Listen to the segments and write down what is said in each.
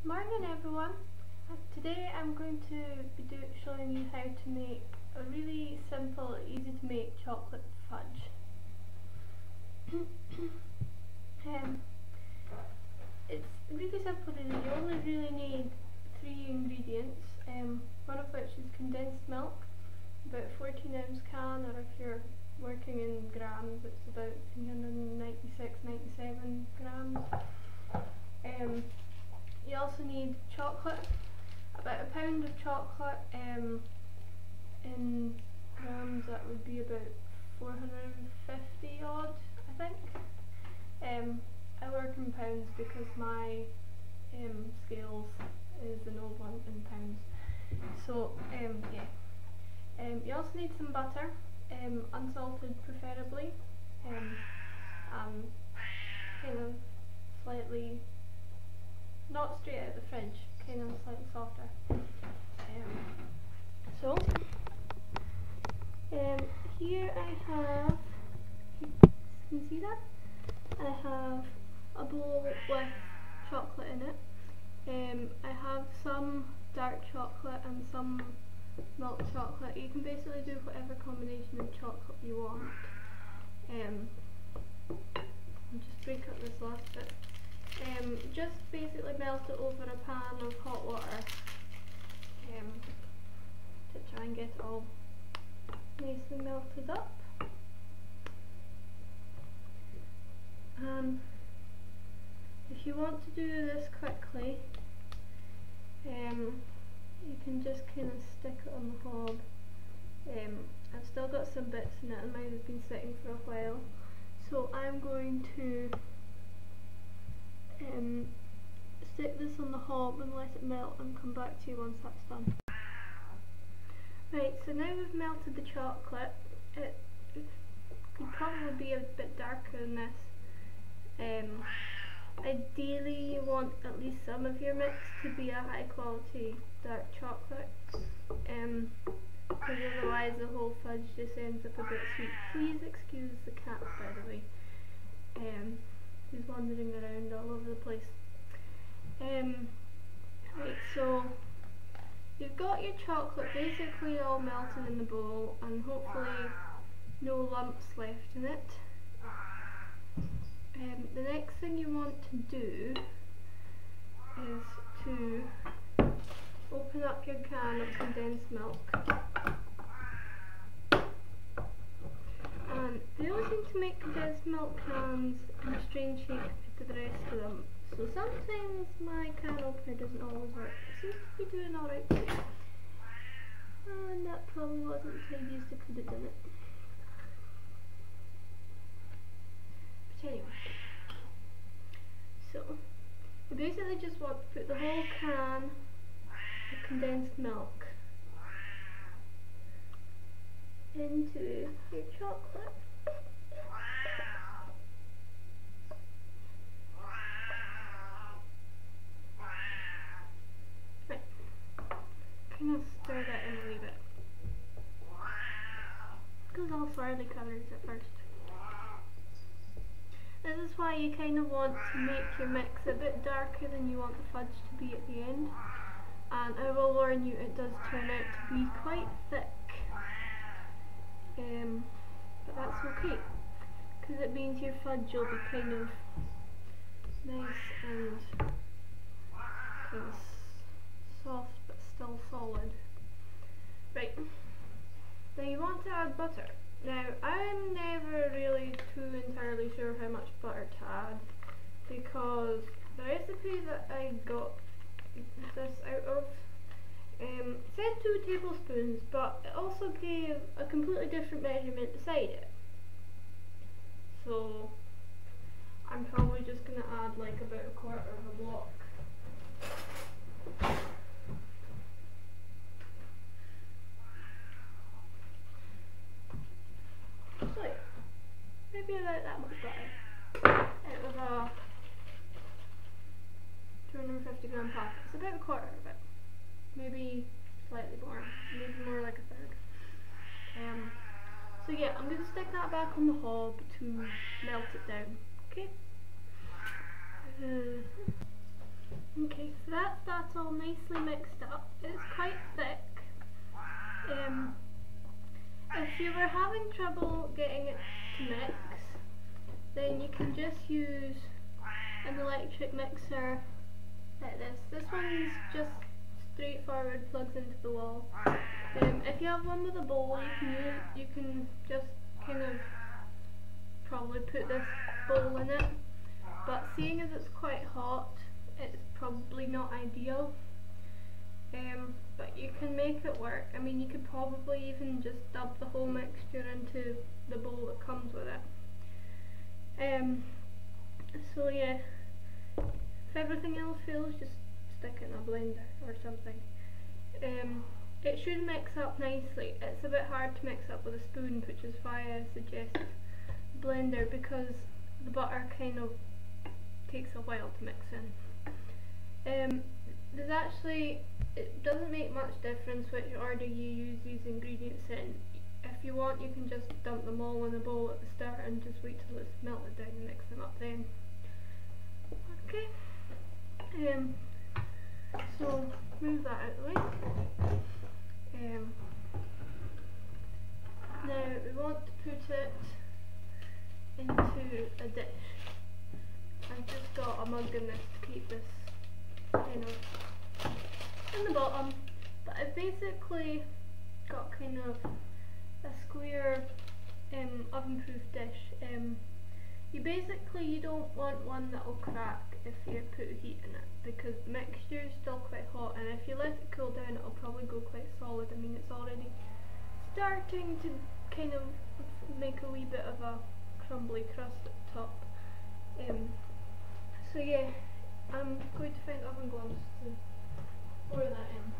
Morning everyone. Today I'm going to be showing you how to make a really simple, easy to make chocolate fudge. It's really simple really. You only really need 3 ingredients, one of which is condensed milk, about 14-ounce can, or if you're working in grams it's about 396-97 grams. You also need chocolate, about a pound of chocolate. In grams that would be about 450 odd, I think. I work in pounds because my scales is an old one in pounds. So yeah. You also need some butter, unsalted preferably, kind of slightly, not straight out of the fridge, kind of slightly softer. Here I have, you can see that? I have a bowl with chocolate in it. I have some dark chocolate and some milk chocolate. You can basically do whatever combination of chocolate you want. I'll just break up this last bit. Just basically melt it over a pan of hot water to try and get it all nicely melted up. If you want to do this quickly, you can just kind of stick it on the hob. I've still got some bits in it and mine have been sitting for a while, so I'm going to stick this on the hob and let it melt and come back to you once that's done. Right, so now we've melted the chocolate. It could probably be a bit darker than this. Ideally you want at least some of your mix to be a high quality dark chocolate, because otherwise the whole fudge just ends up a bit sweet. Please excuse the cat, by the way. He's wandering around all over the place. Right, so you've got your chocolate basically all melted in the bowl and hopefully no lumps left in it. The next thing you want to do is to open up your can of condensed milk. And they always seem to make condensed milk cans in a strange shape to the rest of them. So sometimes my can opener doesn't always work. It seems to be doing alright today. And that probably wasn't the easiest I could have done it. But anyway. So, you basically just want to put the whole can of condensed milk into your chocolate. Right. Kind of stir that in a wee bit. Because all swirly colours at first. This is why you kind of want to make your mix a bit darker than you want the fudge to be at the end. And I will warn you, it does turn out to be quite thick. But that's okay, because it means your fudge will be kind of nice and kind of soft but still solid. Right, now you want to add butter. Now I'm never really too entirely sure how much butter to add, because the recipe that I got this out of said 2 tablespoons, but it also gave a completely different measurement beside it. So I'm probably just going to add like about a quarter of a block. So yeah, maybe about that much butter out of a 250 gram pack. It's about a quarter of it. Maybe slightly more, maybe more like a third. So yeah, I'm going to stick that back on the hob to melt it down, okay? Okay, so that's all nicely mixed up. It's quite thick. If you were having trouble getting it to mix, then you can just use an electric mixer like this. This one's just straightforward, plugs into the wall. If you have one with a bowl, you can just kind of probably put this bowl in it. But seeing as it's quite hot, it's probably not ideal. But you can make it work. I mean, you could probably even just dump the whole mixture into the bowl that comes with it. So yeah, if everything else fails, just stick it in a blender or something. It should mix up nicely. It's a bit hard to mix up with a spoon, which is why I suggest blender, because the butter kind of takes a while to mix in. There's actually, it doesn't make much difference which order you use these ingredients in. If you want, you can just dump them all in a bowl at the start and just wait till it's melted down and mix them up then. Okay. So move that out of the way. Now we want to put it into a dish. I've just got a mug in this to keep this kind of in the bottom, but I've basically got kind of a square oven-proof dish. You don't want one that will crack if you put heat in it, because the mixture is still quite hot, and if you let it cool down, it'll probably go quite solid. I mean, it's already starting to kind of make a wee bit of a crumbly crust at the top. So yeah, I'm going to find oven gloves to pour that in.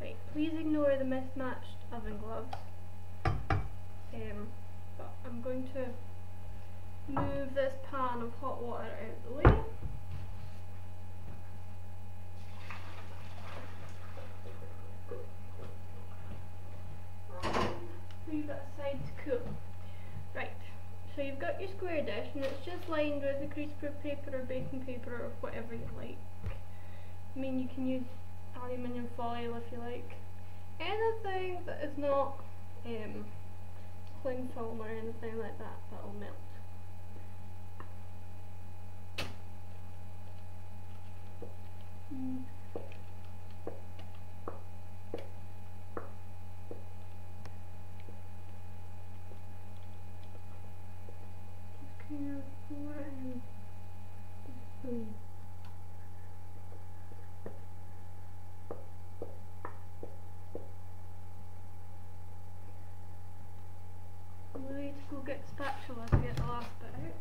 Right, please ignore the mismatched oven gloves. But I'm going to move this pan of hot water out of the way. Leave it aside to cool. Right, so you've got your square dish, and it's just lined with a greaseproof paper or baking paper or whatever you like. I mean, you can use aluminium foil if you like. Anything that is not cling film or anything like that, that'll melt. Just kind of pour it in the spoon. We need to go get the spatula to get the last bit out.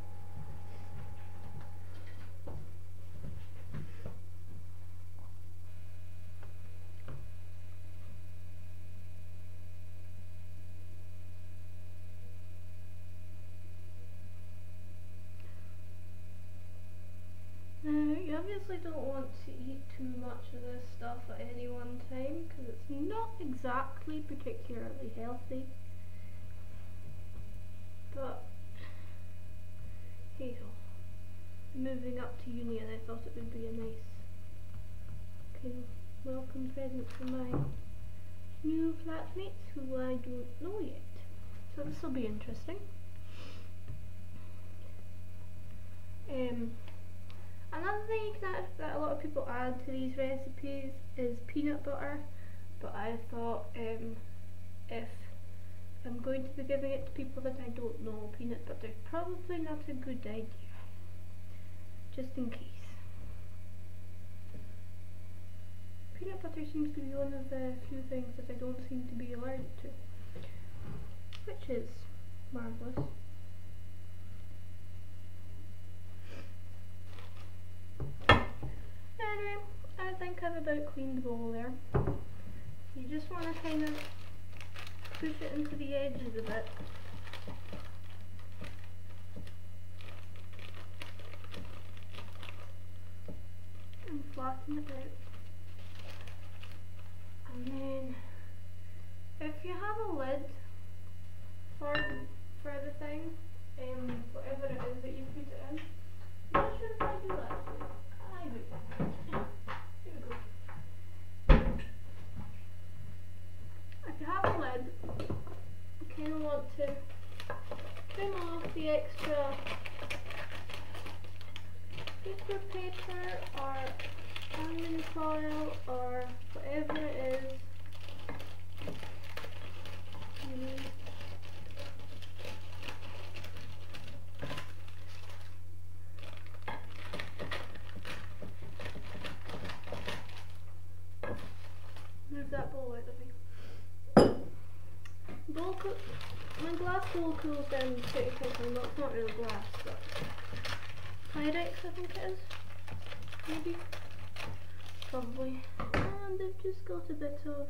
Now, you obviously don't want to eat too much of this stuff at any one time, because it's not exactly particularly healthy. But hey ho, moving up to uni, and I thought it would be a nice kind of welcome present for my new flatmates who I don't know yet. So this will be interesting. Another thing you can add, that a lot of people add to these recipes is peanut butter, but I thought if I'm going to be giving it to people that I don't know, peanut butter is probably not a good idea, just in case. Peanut butter seems to be one of the few things that I don't seem to be allergic to, which is marvellous. Anyway, I think I've about cleaned the bowl there. You just want to kind of push it into the edges a bit. And flatten it out. And then, if you have a lid for the the extra paper or almond foil or whatever it is. Move that bowl out of me. My glass bowl cools down pretty quickly. Well, it's not really glass, but Pyrex I think it is. Maybe. Probably. And they've just got a bit of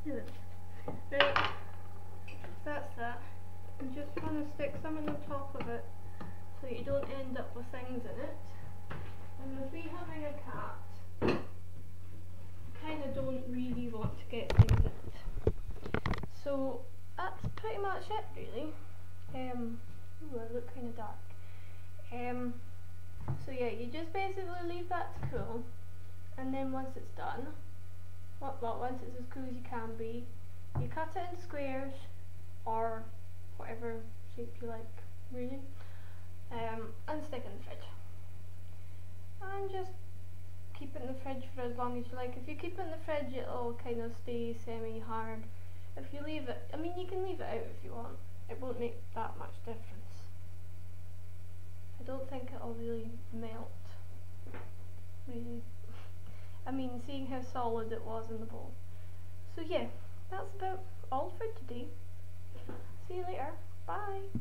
right, that's that. I'm just going to stick some on the top of it so you don't end up with things in it. And with me having a cat, I kind of don't really want to get things in it. So that's pretty much it really. Ooh, I look kind of dark. So yeah, you just basically leave that to cool, and then once it's done, once it's as cool as you can be, you cut it into squares or whatever shape you like, really, and stick it in the fridge. And just keep it in the fridge for as long as you like. If you keep it in the fridge, it'll kind of stay semi-hard. If you leave it, I mean, you can leave it out if you want. It won't make that much difference. I don't think it'll really melt. Really. I mean, seeing how solid it was in the bowl. So yeah, that's about all for today. See you later. Bye.